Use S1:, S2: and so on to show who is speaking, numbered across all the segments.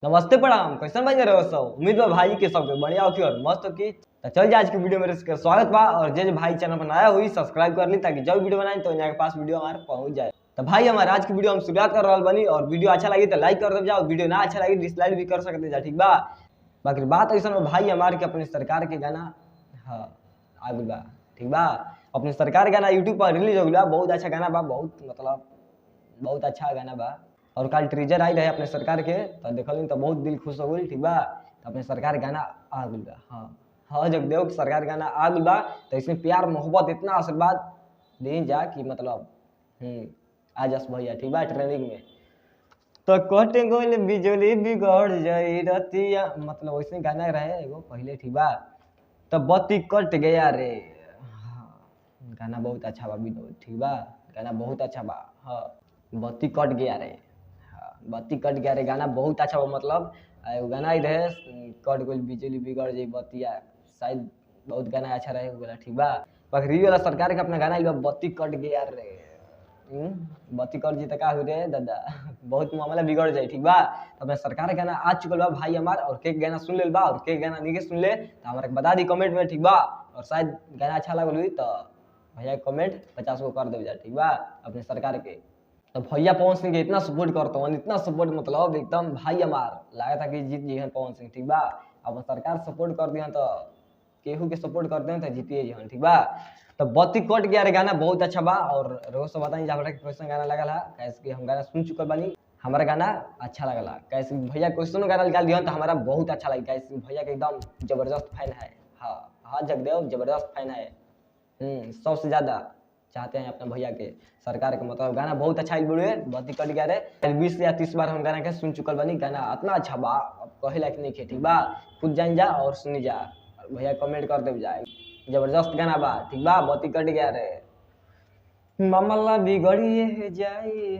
S1: नमस्ते प्रणाम, कैसन बन रहे हो सब। उम्मीद बा भाई के सबके बढ़िया होगी और मस्त होगी। तो चल जा आज की वीडियो में स्वागत बा। और जे भाई चैनल पर नया हुई सब्सक्राइब कर ली ताकि जब वीडियो बनाए तो यहाँ के पास वीडियो हमारे पहुंच जाए। तो भाई हमारे आज की वीडियो हम शुरुआत कर रहा बनी और वीडियो अच्छा लगी तो लाइक कर दे जाओ, वीडियो ना अच्छा लगी डिसलाइक भी कर सकते जा, ठीक बा। बाकी बात ऐसा भाई हमारे के अपने सरकार के गाना हाँ आ गई बा, ठीक बा। अपने सरकार के गाना यूट्यूब पर रिलीज हो गया, बहुत अच्छा गाना बा, बहुत अच्छा गाना बा। और कल ट्रीजर आई रहे अपने सरकार के तो देखल तो बहुत दिल खुश हो गई, ठीक बा। तो अपने सरकार गाना आ गई बा, हाँ जगदेव सरकार गाना आ गई बा। तो इसमें प्यार मोहब्बत इतना आशीर्वाद दे जा कि मतलब आ जस भैया, ठीक बा। ट्रेनिंग में तो कटे गोल बिजली बिगड़ जाई रतिया, मतलब वैसे गाना रहे एगो पहले, ठीक बा। तो बत्ती कट गया रे, गाना बहुत अच्छा बा विनोद, ठीक बा। गाना बहुत अच्छा बा, हाँ बत्ती कट गया रे, बत्ती कट गया रे गाना बहुत अच्छा बा। मतलब एगो गाना ही रहे कट गई बिजली बिगड़ जाई बत्तिया, शायद बहुत गाना अच्छा रहे बोला, ठीक बा। पखरी वाला सरकार के अपना गाना बत्ती कट गया रे, बत्ती कट जी का हो रे दादा बहुत मामला बिगड़ जाए, ठीक बा। तो अपना सरकार गाना आ चुकल बा भाई हमार। और के गाना सुन ले बा और के गाना नहीं सुन ले तो हमारे बता दी कमेंट में, ठीक बा। और शायद गाना अच्छा लगल हुई तो भैया कमेंट 50 को कर दे जा, ठीक बा। अपने सरकार के तो भैया पवन सिंह के इतना सपोर्ट करता हूँ, इतना सपोर्ट मतलब एकदम भाई हमार लगा था कि जीत जी पवन सिंह, ठीक बा। अब सरकार सपोर्ट कर दिया तो केहू के सपोर्ट करते हैं तो जीतिए जी, ठीक बा। तो बत्ती कट गया रे गाना बहुत अच्छा बा। और रोज से बताई हमारा क्वेश्चन गाना लगल है कैसे कि हम गाना सुन चुकल बानी, हमारा गाना अच्छा लगला कैसे भैया क्वेश्चन गाना निकाल दिया तो हमारा बहुत अच्छा लगा कैसे भैया के एकदम जबरदस्त फैन है। हाँ जगदेव जबरदस्त फैन है, सबसे ज्यादा चाहते हैं अपने भैया के सरकार के। मतलब गाना बहुत अच्छा है, बत्ती कट गया रे 20 या 30 बार हम गाना के सुन चुकल बनी, गाना इतना अच्छा बा अब कहे लायक नहीं खे, ठीक बा। खुद जान जा और सुनी जा, भैया कमेंट कर दे जाए, जबरदस्त गाना बा, ठीक बा। बत्ती कट गया रे मामला बिगड़िए जाई,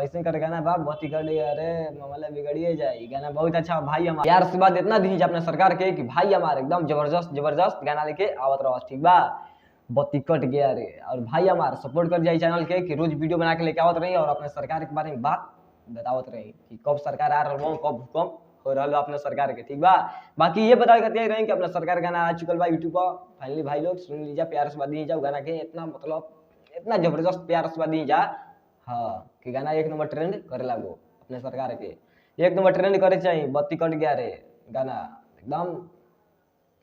S1: ऐसे कर गाना बा बत्ती कट गया रे मामला बिगड़िए जाई, गाना बहुत अच्छा भाई हमारे यार से बात इतना दी अपने सरकार के कि भाई हमारे एकदम जबरदस्त जबरदस्त गाना लेके आवत रहो, ठीक बा। बत्ती कट गया रे और भाई हमारे सपोर्ट कर जाए चैनल के कि रोज वीडियो बना के लेके आवत रही और अपने सरकार के बारे में बात बतावत रही कि कब सरकार आ रहा कब भूकंप हो रहा अपने सरकार के, ठीक बा। बाकी ये बता रहे कि अपना सरकार गाना आ चुकल बा यूट्यूब पर, फाइनली भाई लोग सुन लीजिए, प्यार से बात दी जाओ गाना के, इतना मतलब इतना जबरदस्त प्यार से बात दी जा, हाँ कि गाना एक नंबर ट्रेंड करे लागो अपने सरकार के, एक नंबर ट्रेंड करे चाहिए। बत्ती कट गया रे गाना एकदम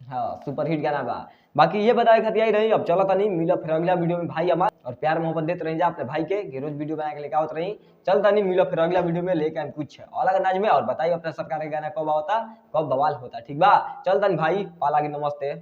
S1: हाँ सुपर हिट गाना बा। बाकी ये बताए खतिया रही, अब चलो तनी मिला फिर अगला वीडियो में भाई हमार। और प्यार मोहब्बत देते रही जा अपने भाई के रोज वीडियो बना के लेके आवत रही। चल तनी मिलो फिर अगला वीडियो में लेके आए कुछ अलग अंदाज में और बताइए अपने सरकार के गाना कब आवता कब बवाल होता, ठीक बा। चल तनी भाई पाला की नमस्ते।